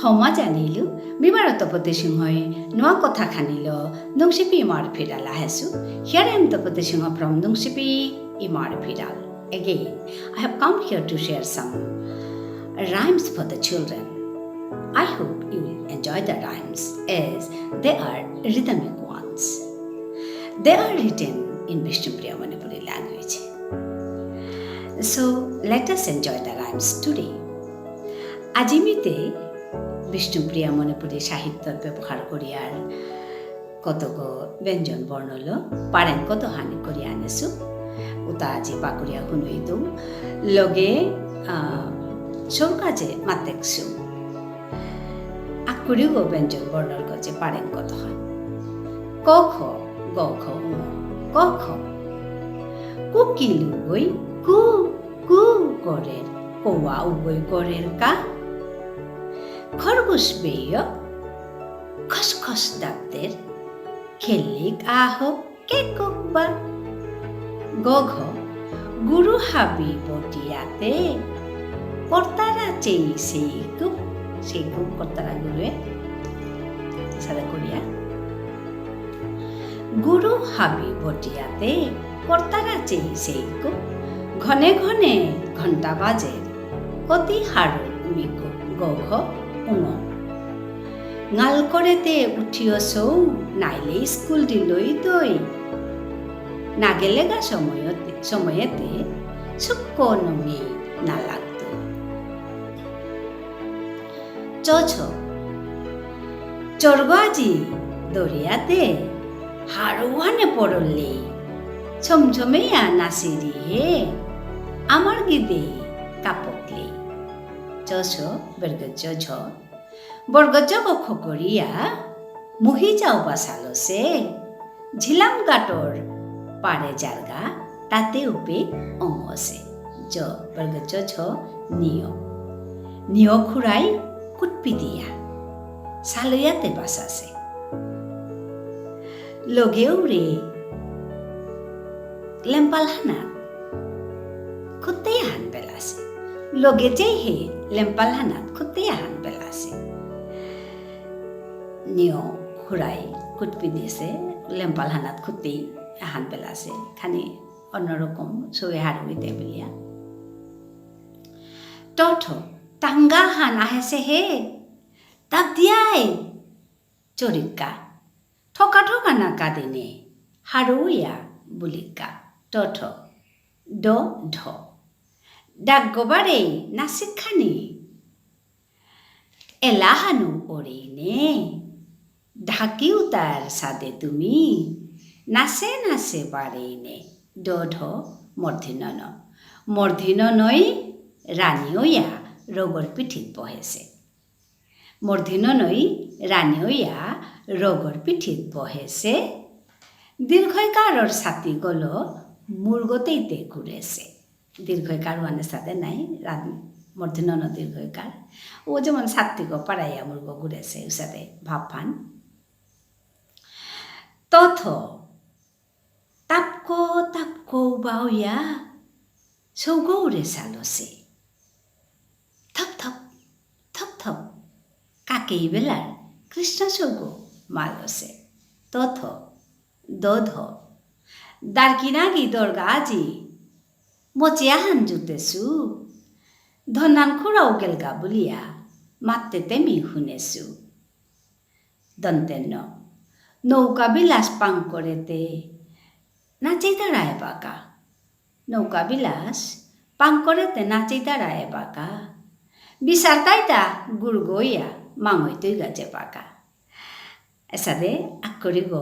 Homa janilu, Bimaratopati Singhoy, Noa Kotha Khanilo, Nungshipi Imar Phiral Ahesu. Here I am Tapati Singho from Nungshipi Imar Phiral. Again, I have come here to share some rhymes for the children. I hope you will enjoy the rhymes as they are rhythmic ones. They are written in Vishnupriya Manipuri language. So let us enjoy the rhymes today. Ajimite Vishnupriya Manipuri Sahityar ব্যবহার করিয়ার কতক ব্যঞ্জন বর্ণল পারেন কত হানি করিয়া আনেছু উতা আজি পাকুরিয়া শুনুইতো লগে সৌকাজে মাতেকছু আকুরিও ব্যঞ্জন বর্ণল গজে পারেন কত হান ক খ গ খ ক খ কুকিলু গই কু কু করের কৌয়া উগই করের কা খরগোশ বেয় খসখস দাঁতের খেলিক আহ কে কোকবা গঘ গুরু হাবি বটিয়াতে কর্তারা চেই সেই কুক কর্তারা গুরুয়ে সাদা করিয়া গুরু হাবি বটিয়াতে কর্তারা চেই সেই কুক ঘনে ঘনে ঘণ্টা বাজে কতি হাড় মিকু গঘ উঙ গাল করেতে উঠিও সৌ নাইলে স্কুল দিলই দই না গেলে গা সময়েতে সুক্ষ নমি না লাগত চছ চর্গাজি দরিয়াতে হাড়ুয়ানে পড়লে ছমছমেয়া নাসিরি হে আমার গিদে কাপকলি চছ বর্গজ ঝ বর্গজ বক্ষ করিয়া মুহি যাও বাসালো সে ঝিলাম গাটর পারে জারগা তাতে উপে অঙ্গসে জ বর্গজ ঝ নিয় নিয় খুড়াই কুটপি দিয়া সালয়াতে বাসাসে লগেও রে লেম্পাল হানা খুতেই হান বেলাসে লগে যেই হে লেম্পাল হানাত খুতেই হান বেলাসে নিয় খুড়াই কুটপি দিয়েছে লেম্পাল হানাত খুতেই হান পেলাছে খানি অন্যরকম সবে হার হইতে বলিয়া টঠ টাঙ্গা হান আহেছে হে তাপ দিয়াই চরিকা ঠকা ঠকা না কাদিনে হারুইয়া বুলিকা টঠ ড ঢ ডাকগবারে নাসিকখানি এলাহানু ওরে নে ঢাকিও তার সাদে তুমি নাচে নাচে পারে নে ড ঢ মর্ধিনন মর্ধিননই রানীয়া রগর পিঠিত বহেছে মর্ধিননই রানীয়া রগর পিঠিত বহেছে দীর্ঘকারর ছাতি গল মুরগতেইতে ঘুরেছে দীর্ঘকার ওয়ানের সাথে নাই মর্ধিনন দীর্ঘকার ও যেমন সাত্বিক পাড়াইয়া মুরগ ঘুরেছে ওর সাথে ভাবফান তথ তাপক তাপক বাউয়া সৌগৌরে সালসে থপ থপ থপ থপ কাকেই বেলার কৃষ্ণ সৌগ মালসে তথ দধ দারকিনাগি দরগা আজি মচিয়া হান জুতেছু ধনান খুড়াও গেলগা বলিয়া মাতে তেমি শুনেছু দন্তেন্ন নৌকা বিলাস পাং করেতে নাচি দাঁড়ায় বাঁকা নৌকা বিলাস পাং করেতে নাচি দাঁড়ায় বাঁকা বিচার তাইতা গুড় গইয়া মাঙইতই গাছে পাকা এসাদে আক্ষরি গ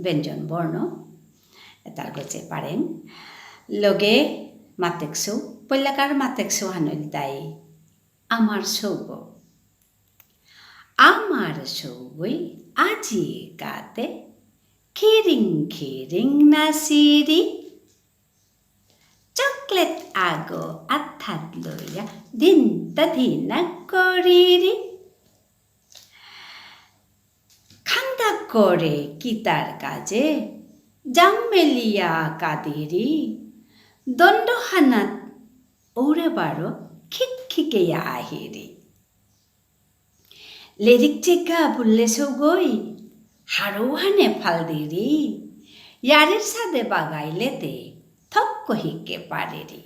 ব্যঞ্জন বর্ণ তার গছে পারেন লগে মাতেকছু পল্লাকার মাতেকছু হানল তাই আমার সৌগ আমার সৌগই আজি গাতে খিরিং খিরিং নাসিরি চকলেট আগো আথাত লইয়া দিন তাধিনা করিরি খান্দা করে কিতার কাজে জাম মেলিয়া কাদেরি দণ্ডহানাত ওরে বারো খিক খিকেয়া আহিরি লেরিক চেকা বুললে সৌগই হারৌ হানে ফাল দেরি ইয়ারের সাদে বাগাইলেতে থক কহিকে পারেরি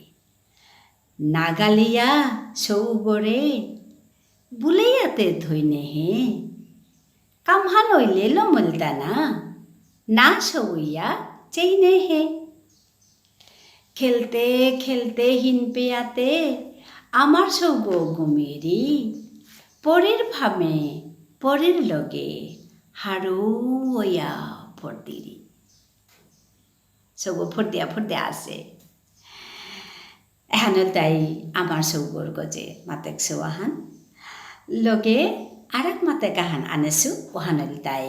নাগালিয়া সৌগরে বুলেয়াতে ধইনে হে কামহান ওইলে লমলতানা না সৌইয়া চেইনে হে খেলতে খেলতে হিন পেয়াতে আমার সৌগ ঘুমেরি পরের ভামে পরের লগে হারু ওয়া ফর্দিরি সৌগ ফর্দিয়া আছে এহানো তাই আমার সৌগর গজে মাতেক সৌহান লগে আরেক মাতে কাহান আনেছু ওহানল তাই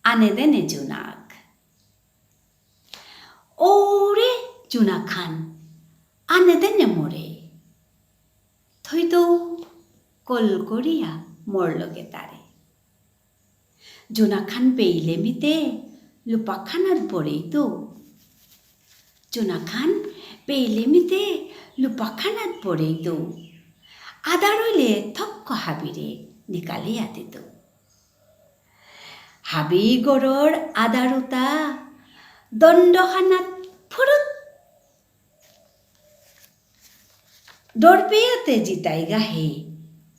আনে দেনে জুনাক ওরে জুনা খান আনে দেনে মোরে থইতো কল করিয়া মোর লগে তারে জুনা খান পেইলে মিতে লুপা খানার পরেই তো জুনা খান পেইলে মিতে লুপা খানার পরেই তো আদা রইলে থক্ক হাবিরে নিকালিয়া দিত হাবি গড়র আদারুতা দণ্ডখানাত ফুরুত দরপেয়াতে জিতাই গাহে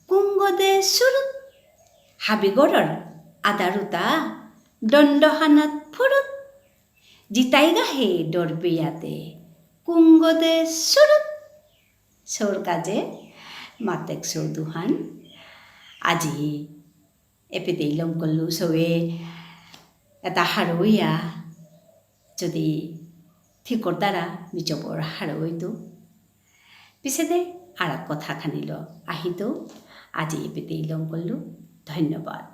কুঙ্গদে সুরুত হাবিগড়র আদারুতা দণ্ডখানাত ফুরুত জিতাই গাহে দরপেয়াতে কুঙ্গদে সুরুত সৌর কাজে মাতেক সৌদুহান আজি এপিতে ইলম করলু সবে এটা হারইয়া যদি ঠিকর দ্বারা মিচপর হারইতো পিছেতে আর কথা খানিল আহিতো আজি এপিতে ইলম করলু ধন্যবাদ।